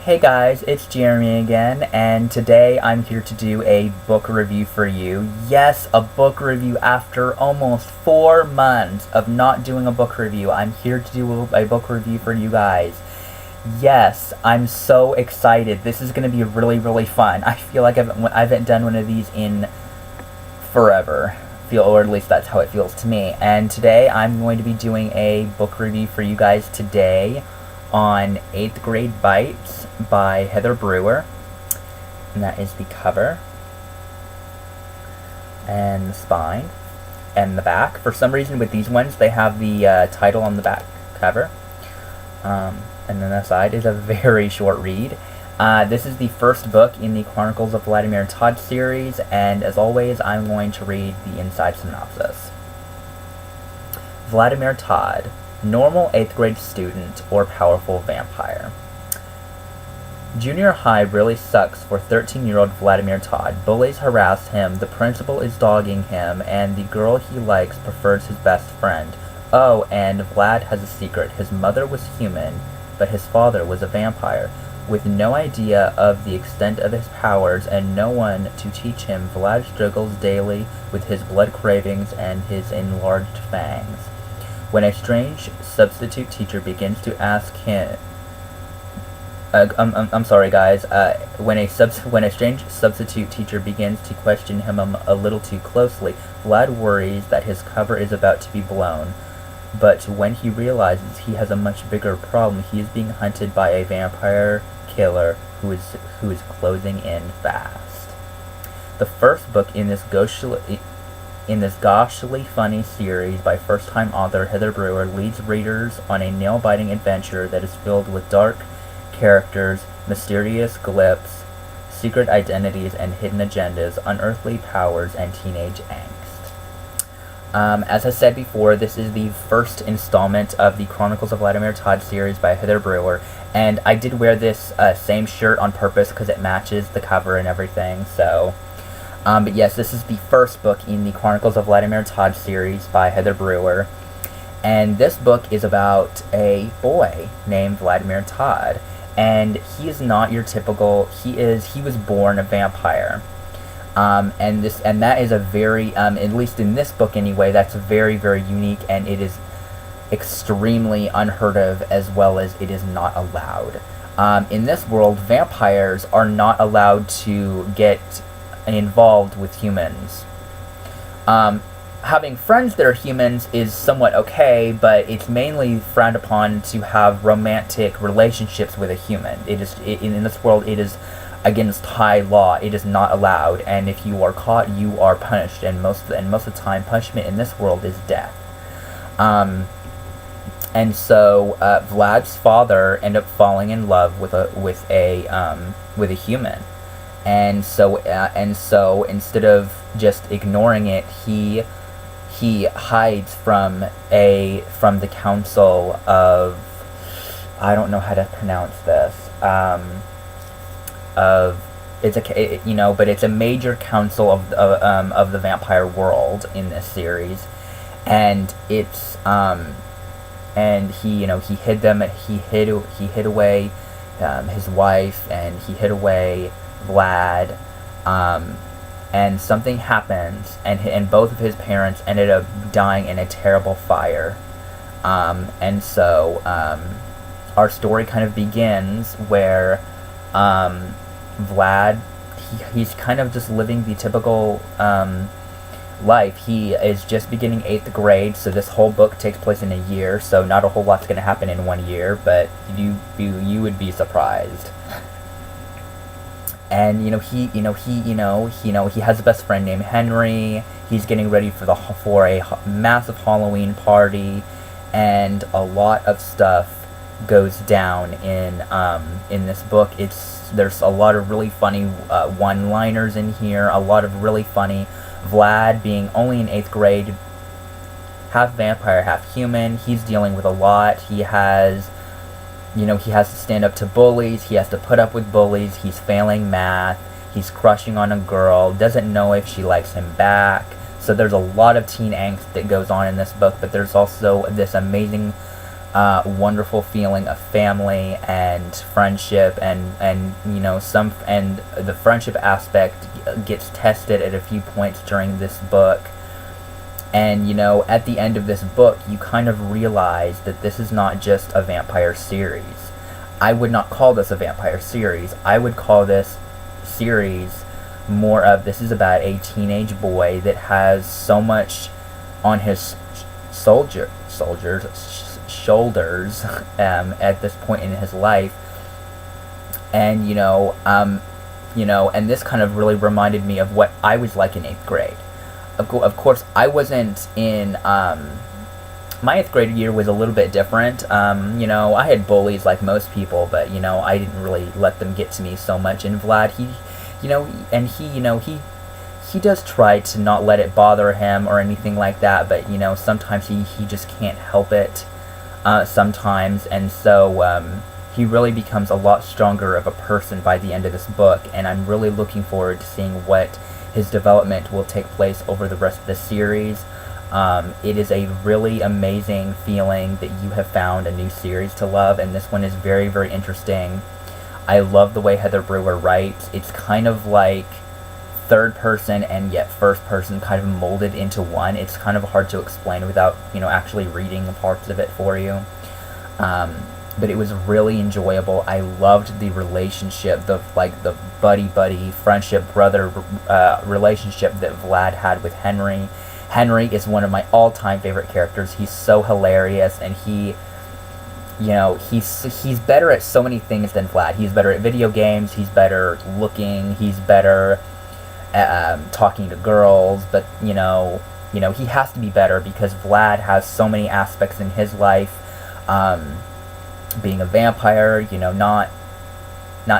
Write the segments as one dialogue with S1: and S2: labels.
S1: Hey guys, it's Jeremy again, and today I'm here to do a book review for you. Yes, a book review after almost 4 months of not doing a book review. I'm here to do a book review for you guys. Yes, I'm so excited. This is going to be really fun. I feel like I haven't done one of these in forever. Or at least that's how it feels to me. And today I'm going to be doing a book review for you guys today on 8th Grade Bites by Heather Brewer. And that is the cover. And the spine. And the back. For some reason with these ones they have the title on the back cover. And then the side is a very short read. This is the first book in the Chronicles of Vladimir Tod series, and as always, I'm going to read the inside synopsis. Vladimir Tod, normal 8th grade student or powerful vampire. Junior high really sucks for 13-year-old Vladimir Tod. Bullies harass him, the principal is dogging him, and the girl he likes prefers his best friend. Oh, and Vlad has a secret. His mother was human, but his father was a vampire. With no idea of the extent of his powers and no one to teach him, Vlad struggles daily with his blood cravings and his enlarged fangs. When a strange substitute teacher begins to ask him... I'm sorry guys, when a strange substitute teacher begins to question him a little too closely, Vlad worries that his cover is about to be blown. But when he realizes he has a much bigger problem, he is being hunted by a vampire killer who is closing in fast. The first book in this gauchily funny series by first-time author Heather Brewer leads readers on a nail-biting adventure that is filled with dark characters, mysterious glyphs, secret identities and hidden agendas, unearthly powers, and teenage angst. As I said before, this is the first installment of the Chronicles of Vladimir Tod series by Heather Brewer, and I did wear this same shirt on purpose because it matches the cover and everything, so... but yes, this is the first book in the Chronicles of Vladimir Tod series by Heather Brewer, and this book is about a boy named Vladimir Tod, and he is not your typical... he was born a vampire. And that is a very, at least in this book anyway, that's very unique, and it is extremely unheard of, as well as it is not allowed. In this world, vampires are not allowed to get involved with humans. Having friends that are humans is somewhat okay, but it's mainly frowned upon to have romantic relationships with a human. In this world, it is against high law. It is not allowed, and if you are caught, you are punished, and most of the time, punishment in this world is death. And so Vlad's father ended up falling in love with a human, and so instead of just ignoring it, he hides from the council of, I don't know how to pronounce this. But it's a major council of the vampire world in this series, and it's and he hid away his wife, and he hid away Vlad, and something happens, and both of his parents ended up dying in a terrible fire, and so our story kind of begins where Vlad, he's kind of just living the typical life. He is just beginning 8th grade, so this whole book takes place in a year, so not a whole lot's going to happen in 1 year, but you would be surprised. And he has a best friend named Henry. He's getting ready for a massive Halloween party, and a lot of stuff goes down in this book. There's a lot of really funny one-liners in here, a lot of really funny. Vlad, being only in 8th grade, half vampire, half human, he's dealing with a lot. He has to stand up to bullies, he has to put up with bullies, he's failing math, he's crushing on a girl, doesn't know if she likes him back. So there's a lot of teen angst that goes on in this book, but there's also this amazing wonderful feeling of family and friendship, and the friendship aspect gets tested at a few points during this book. And at the end of this book, you kind of realize that this is not just a vampire series. I would not call this a vampire series. I would call this series more of, this is about a teenage boy that has so much on his shoulders at this point in his life. And and this kind of really reminded me of what I was like in 8th grade. Of course, I wasn't in my 8th grade year was a little bit different. I had bullies like most people, but I didn't really let them get to me so much. And Vlad, he does try to not let it bother him or anything like that, but sometimes he just can't help it sometimes. And so he really becomes a lot stronger of a person by the end of this book, and I'm really looking forward to seeing what his development will take place over the rest of the series. It is a really amazing feeling that you have found a new series to love, and this one is very, very interesting. I love the way Heather Brewer writes. It's kind of like third person and yet first person kind of molded into one. It's kind of hard to explain without actually reading parts of it for you. But it was really enjoyable. I loved the relationship, the buddy friendship, brother relationship that Vlad had with Henry. Henry is one of my all-time favorite characters. He's so hilarious, and he's better at so many things than Vlad. He's better at video games, he's better looking, he's better at talking to girls, but he has to be better because Vlad has so many aspects in his life. Being a vampire, not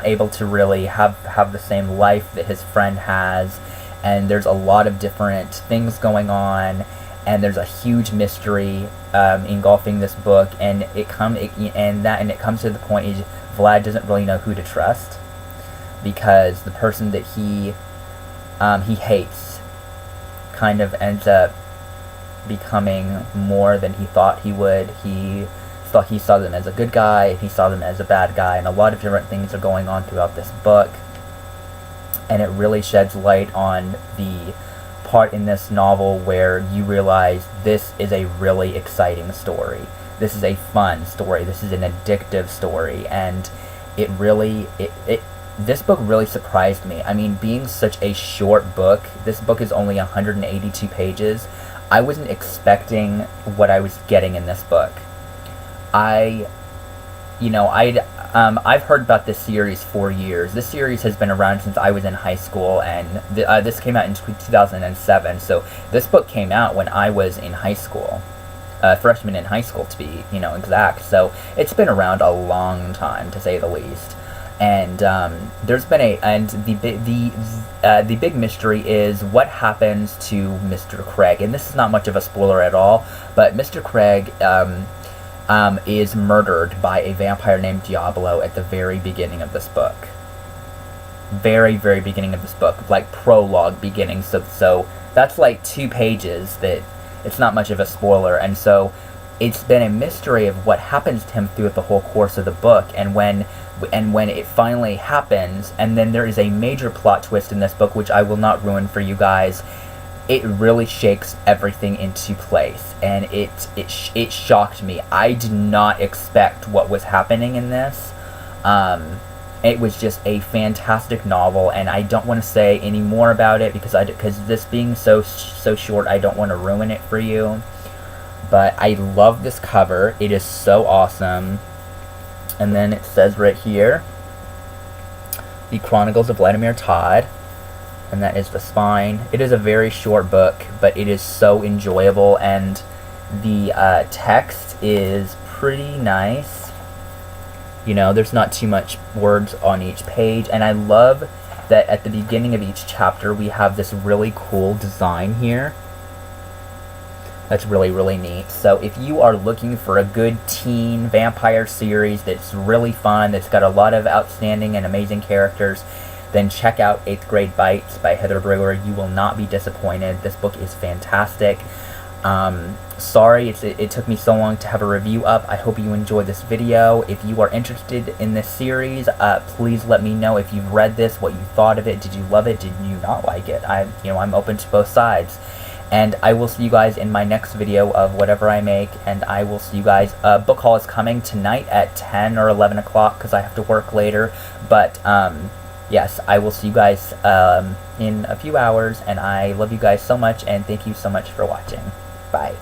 S1: able to really have the same life that his friend has, and there's a lot of different things going on, and there's a huge mystery engulfing this book, and it comes to the point is Vlad doesn't really know who to trust, because the person that he hates kind of ends up becoming more than he thought he would. He saw them as a good guy, he saw them as a bad guy, and a lot of different things are going on throughout this book. And it really sheds light on the part in this novel where you realize this is a really exciting story. This is a fun story. This is an addictive story, and this book really surprised me. I mean, being such a short book, this book is only 182 pages. I wasn't expecting what I was getting in this book. I've heard about this series for years. This series has been around since I was in high school, and this came out in 2007. So this book came out when I was in high school, freshman in high school to be exact. So it's been around a long time, to say the least. And there's been the big mystery is what happens to Mr. Craig, and this is not much of a spoiler at all. But Mr. Craig is murdered by a vampire named Diablo at the very beginning of this book. Very, very beginning of this book, like prologue beginning. So that's like 2 pages that it's not much of a spoiler, and so it's been a mystery of what happens to him throughout the whole course of the book, and when it finally happens, and then there is a major plot twist in this book, which I will not ruin for you guys. It really shakes everything into place, and it shocked me. I did not expect what was happening in this. It was just a fantastic novel, and I don't want to say any more about it because this being so short, I don't want to ruin it for you. But I love this cover. It is so awesome. And then it says right here, The Chronicles of Vladimir Tod. And that is the spine. It is a very short book, but it is so enjoyable, and the text is pretty nice. There's not too much words on each page, and I love that at the beginning of each chapter we have this really cool design here. That's really, really neat. So if you are looking for a good teen vampire series that's really fun, that's got a lot of outstanding and amazing characters, then check out 8th Grade Bites by Heather Brewer. You will not be disappointed. This book is fantastic. sorry it took me so long to have a review up. I hope you enjoyed this video. If you are interested in this series, please let me know if you've read this, what you thought of it. Did you love it? Did you not like it? I'm open to both sides. And I will see you guys in my next video of whatever I make, and I will see you guys. Book haul is coming tonight at 10 or 11 o'clock because I have to work later. But, yes, I will see you guys in a few hours, and I love you guys so much, and thank you so much for watching. Bye.